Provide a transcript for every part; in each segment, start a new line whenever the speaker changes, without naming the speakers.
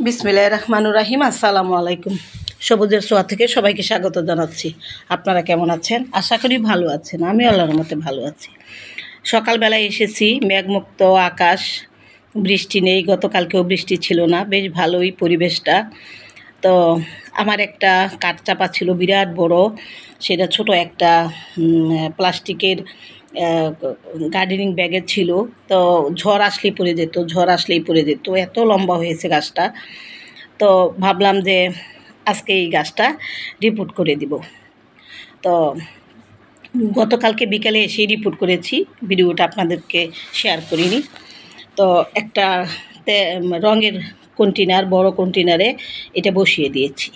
বিসমিল্লাহির রহমানির রহিম। আসসালামু আলাইকুম। সবুজের ছোঁয়া থেকে সবাইকে স্বাগত জানাচ্ছি। আপনারা কেমন আছেন? আশা করি ভালো আছেন। আমি আল্লাহর মতে ভালো আছি। সকালবেলায় এসেছি, মেঘমুক্ত আকাশ, বৃষ্টি নেই। গতকালকেও বৃষ্টি ছিল না, বেশ ভালোই পরিবেশটা। তো আমার একটা কাঠচাপা ছিল বিরাট বড়, সেটা ছোট একটা প্লাস্টিকের গার্ডেনিং ব্যাগে ছিল। তো ঝড় আসলেই পড়ে যেত, এত লম্বা হয়েছে গাছটা। তো ভাবলাম যে আজকে এই গাছটা রিপোর্ট করে দিব। তো গতকালকে বিকালে এসেই রিপোর্ট করেছি, ভিডিওটা আপনাদেরকে শেয়ার করিনি। তো একটা রঙের কন্টেনার, বড় কন্টেনারে এটা বসিয়ে দিয়েছি।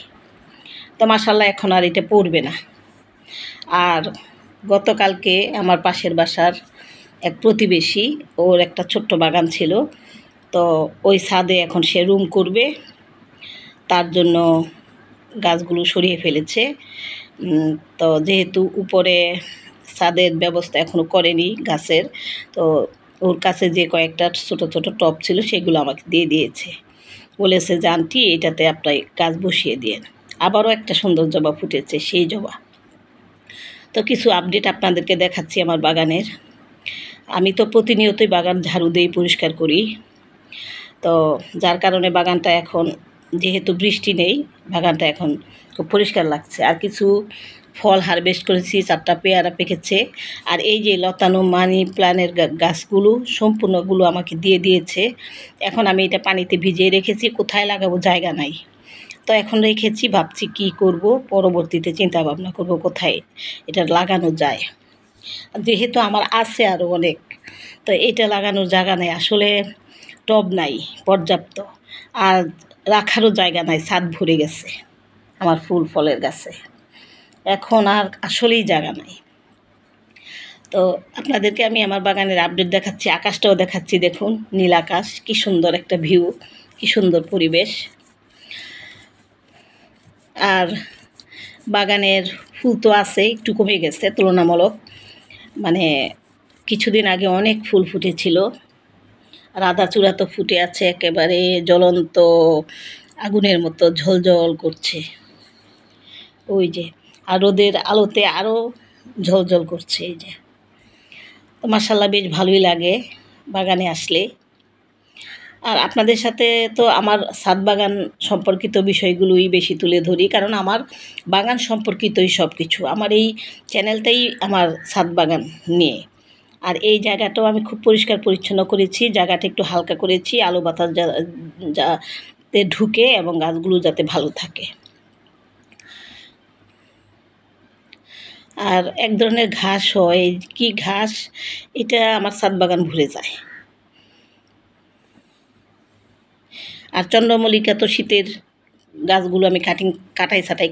তো মাশাআল্লাহ এখন আর এটা পড়বে না। আর গতকালকে আমার পাশের বাসার এক প্রতিবেশী, ওর একটা ছোট্ট বাগান ছিল, তো ওই ছাদে এখন সে রুম করবে, তার জন্য গাছগুলো সরিয়ে ফেলেছে। তো যেহেতু উপরে ছাদের ব্যবস্থা এখনও করেনি গাছের, তো ওর কাছে যে কয়েকটা ছোট ছোট টব ছিল সেগুলো আমাকে দিয়ে দিয়েছে। বলেছে যে আন্টি, এটাতে আপনার গাছ বসিয়ে দিয়েন। আবারও একটা সুন্দর জবা ফুটেছে, সেই জবা। তো কিছু আপডেট আপনাদেরকে দেখাচ্ছি আমার বাগানের। আমি তো প্রতিনিয়তই বাগান ঝাড়ু দিই, পরিষ্কার করি। তো যার কারণে বাগানটা এখন, যেহেতু বৃষ্টি নেই, বাগানটা এখন খুব পরিষ্কার লাগছে। আর কিছু ফল হারভেস্ট করেছি, 4টা পেয়ারা পেকেছে। আর এই যে লতানো মানি প্ল্যান্টের গাছগুলো সম্পূর্ণগুলো আমাকে দিয়ে দিয়েছে। এখন আমি এটা পানিতে ভিজিয়ে রেখেছি, কোথায় লাগাবো জায়গা নাই। তো এখন রেখেছি, ভাবছি কি করব, পরবর্তীতে চিন্তা ভাবনা করব কোথায় এটা লাগানো যায়। যেহেতু আমার আছে আরও অনেক, তো এটা লাগানোর জায়গা নেই, আসলে টব নাই পর্যাপ্ত, আর রাখারও জায়গা নাই, ছাদ ভরে গেছে আমার ফুল ফলের গাছে, এখন আর আসলেই জায়গা নাই। তো আপনাদেরকে আমি আমার বাগানের আপডেট দেখাচ্ছি, আকাশটাও দেখাচ্ছি। দেখুন নীল আকাশ, কি সুন্দর একটা ভিউ, কি সুন্দর পরিবেশ। আর বাগানের ফুল তো আছে, একটু কমে গেছে তুলনামূলক। মানে কিছুদিন আগে অনেক ফুল ফুটেছিল, রাধাচূড়া তো ফুটে আছে একেবারে জ্বলন্ত আগুনের মতো ঝলঝল করছে, ওই যে। আর রোদের আলোতে আরও ঝলঝল করছে, এই যে। তো মাশাআল্লাহ বেশ ভালোই লাগে বাগানে আসলে। আর আপনাদের সাথে তো আমার ছাদ বাগান সম্পর্কিত বিষয়গুলোই বেশি তুলে ধরি, কারণ আমার বাগান সম্পর্কিতই সব কিছু। আমার এই চ্যানেলটাই আমার ছাদ বাগান নিয়ে। আর এই জায়গাটাও আমি খুব পরিষ্কার পরিচ্ছন্ন করেছি, জায়গাটা একটু হালকা করেছি, আলো বাতাস যাতে ঢুকে এবং গাছগুলো যাতে ভালো থাকে। আর এক ধরনের ঘাস হয়, কি ঘাস এটা, আমার ছাদ বাগান ভরে যায়। আর চন্দ্রমল্লিকা তো শীতের গাছগুলো আমি কাটাই ছাটাই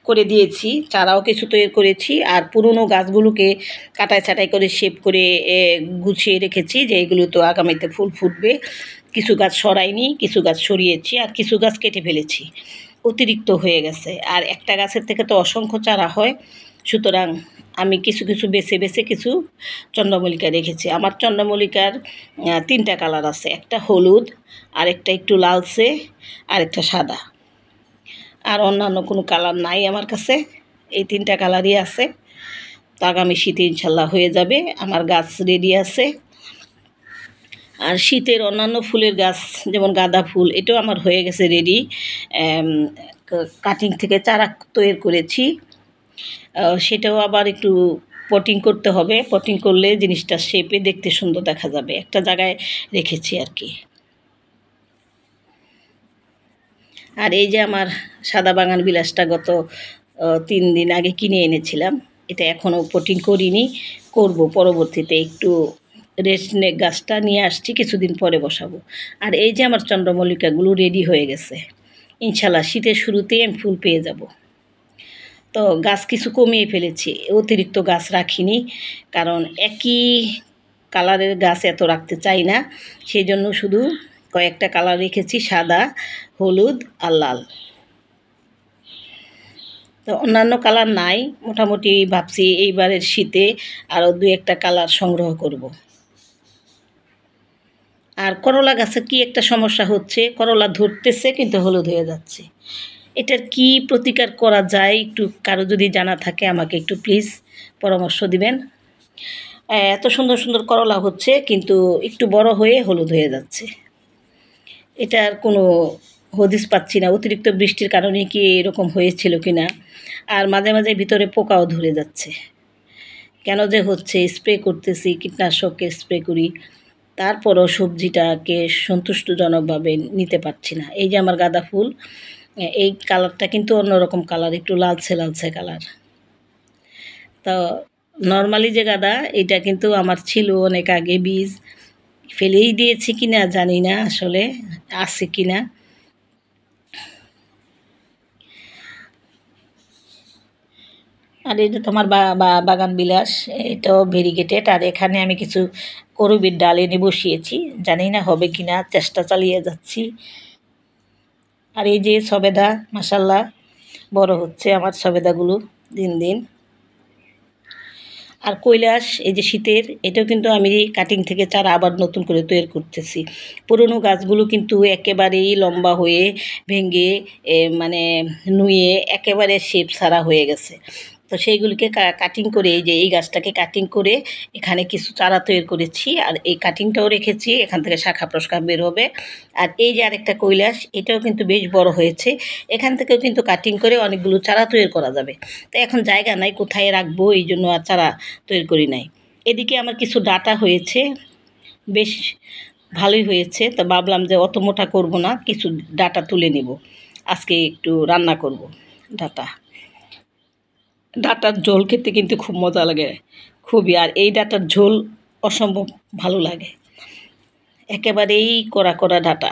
করে দিয়েছি, চারাও কিছু তৈরি করেছি। আর পুরনো গাছগুলোকে কাটাই ছাটাই করে শেপ করে গুছিয়ে রেখেছি, যে এগুলো তো আগামীতে ফুল ফুটবে। কিছু গাছ সরাইনি, কিছু গাছ সরিয়েছি, আর কিছু গাছ কেটে ফেলেছি, অতিরিক্ত হয়ে গেছে। আর একটা গাছের থেকে তো অসংখ্য চারা হয়, সুতরাং আমি কিছু কিছু বেছে বেছে কিছু চন্দ্রমল্লিকা রেখেছি। আমার চন্দ্রমল্লিকার 3টা কালার আছে, একটা হলুদ, আরেকটা একটু লালচে, আরেকটা সাদা। আর অন্যান্য কোনো কালার নাই আমার কাছে, এই 3টা কালারই আছে। তো আগামী শীতে ইনশাল্লাহ হয়ে যাবে, আমার গাছ রেডি আছে। আর শীতের অন্যান্য ফুলের গাছ, যেমন গাঁদা ফুল, এটাও আমার হয়ে গেছে রেডি। কাটিং থেকে চারা তৈরি করেছি, সেটাও আবার একটু পটিং করতে হবে। পটিং করলে জিনিসটা শেপে দেখতে সুন্দর দেখা যাবে, একটা জায়গায় রেখেছি আর কি। আর এই যে আমার সাদা বাগান বিলাসটা গত 3 দিন আগে কিনে এনেছিলাম, এটা এখনও পটিং করিনি, করব পরবর্তীতে। একটু রেস্ট নিয়ে গাছটা নিয়ে আসছি, কিছুদিন পরে বসাবো। আর এই যে আমার চন্দ্রমল্লিকাগুলো রেডি হয়ে গেছে, ইনশাল্লাহ শীতের শুরুতেই আমি ফুল পেয়ে যাব। তো গাছ কিছু কমিয়ে ফেলেছি, অতিরিক্ত গাছ রাখিনি, কারণ একই কালারের গাছ এত রাখতে চাই না। সেই জন্য শুধু কয়েকটা কালার রেখেছি, সাদা, হলুদ আর লাল। তো অন্যান্য কালার নাই, মোটামুটি ভাবছি এইবারের শীতে আরও 2-1টা কালার সংগ্রহ করব। আর করলা গাছের কি একটা সমস্যা হচ্ছে, করলা ধরতেছে কিন্তু হলুদ হয়ে যাচ্ছে। এটার কি প্রতিকার করা যায় একটু কারো যদি জানা থাকে আমাকে একটু প্লিজ পরামর্শ দিবেন। এত সুন্দর সুন্দর করলা হচ্ছে কিন্তু একটু বড় হয়ে হলুদ হয়ে যাচ্ছে। এটার কোনো হদিস পাচ্ছি না, অতিরিক্ত বৃষ্টির কারণে কি এরকম হয়েছিল কি না। আর মাঝে মাঝে ভিতরে পোকাও ধরে যাচ্ছে, কেন যে হচ্ছে। স্প্রে করতেছি, কীটনাশকের স্প্রে করি, তারপরও সবজিটাকে সন্তুষ্টজনকভাবে নিতে পারছি না। এই যে আমার গাঁদা ফুল, এই কালারটা কিন্তু অন্যরকম কালার, একটু লালচে লালচে কালার। তো নর্মালি যে গাঁদা, এটা কিন্তু আমার ছিল অনেক আগে, বীজ ফেলেই দিয়েছি কিনা জানি না আসলে আছে কিনা। আর এটা তোমার বাগান বিলাস, এটাও ভেরিগেটেড। আর এখানে আমি কিছু করবির ডাল এনে বসিয়েছি, জানি না হবে কিনা, চেষ্টা চালিয়ে যাচ্ছি। আর এই যে সবেদা, মাসাল্লাহ বড় হচ্ছে আমার সবেদাগুলো দিন দিন। আর কৈলাস, এই যে শীতের, এটাও কিন্তু আমি কাটিং থেকে চারা আবার নতুন করে তৈরি করতেছি। পুরনো গাছগুলো কিন্তু একেবারেই লম্বা হয়ে ভেঙে মানে নুয়ে একেবারে শেপ ছাড়া হয়ে গেছে। তো সেইগুলিকে কাটিং করে, এই যে এই গাছটাকে কাটিং করে এখানে কিছু চারা তৈরি করেছি। আর এই কাটিংটাও রেখেছি, এখান থেকে শাখা প্রশাখা বের হবে। আর এই যে আরেকটা কৈলাস, এটাও কিন্তু বেশ বড় হয়েছে, এখান থেকেও কিন্তু কাটিং করে অনেকগুলো চারা তৈরি করা যাবে। তো এখন জায়গা নাই কোথায় রাখবো, এই জন্য আর চারা তৈরি করি নাই। এদিকে আমার কিছু ডাটা হয়েছে, বেশ ভালোই হয়েছে। তো ভাবলাম যে অত মোটা করব না, কিছু ডাটা তুলে নেব, আজকে একটু রান্না করব। ডাটা ডাটার ঝোল খেতে কিন্তু খুব মজা লাগে, খুবই। আর এই ডাটার ঝোল অসম্ভব ভালো লাগে, একেবারেই কড়া কড়া ডাটা।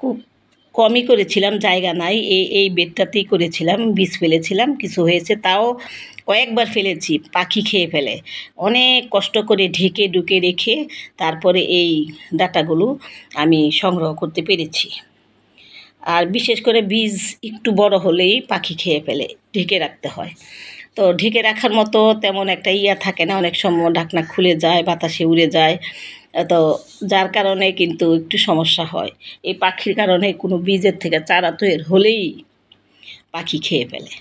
খুব কমই করেছিলাম, জায়গা নাই, এই বেডটাতেই করেছিলাম, বীজ ফেলেছিলাম, কিছু হয়েছে, তাও কয়েকবার ফেলেছি, পাখি খেয়ে ফেলে। অনেক কষ্ট করে ঢেকে ঢুকে রেখে তারপরে এই ডাটাগুলো আমি সংগ্রহ করতে পেরেছি। আর বিশেষ করে বীজ একটু বড় হলেই পাখি খেয়ে ফেলে, ঢেকে রাখতে হয়। তো ঢেকে রাখার মতো তেমন একটা ইয়া থাকে না, অনেক সময় ঢাকনা খুলে যায়, বাতাসে উড়ে যায়। তো যার কারণে কিন্তু একটু সমস্যা হয়। এই পাখির কারণে কোনো বীজের থেকে চারা তৈরি হলেই পাখি খেয়ে ফেলে।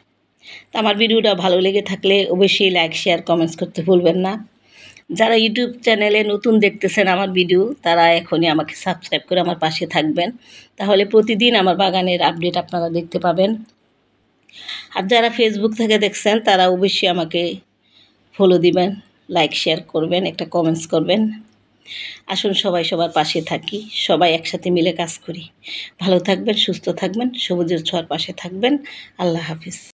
তো আমার ভিডিওটা ভালো লেগে থাকলে অবশ্যই লাইক শেয়ার কমেন্টস করতে ভুলবেন না। যারা ইউটিউব চ্যানেলে নতুন দেখতেছেন আমার ভিডিও, তারা এখনই আমাকে সাবস্ক্রাইব করে আমার পাশে থাকবেন, তাহলে প্রতিদিন আমার বাগানের আপডেট আপনারা দেখতে পাবেন। আর যারা ফেসবুক থেকে দেখছেন তারা অবশ্যই আমাকে ফলো দিবেন, লাইক শেয়ার করবেন, একটা কমেন্টস করবেন। আসুন সবাই সবার পাশে থাকি, সবাই একসাথে মিলে কাজ করি। ভালো থাকবেন, সুস্থ থাকবেন, সবুজের ছোঁয়ার পাশে থাকবেন। আল্লাহ হাফিজ।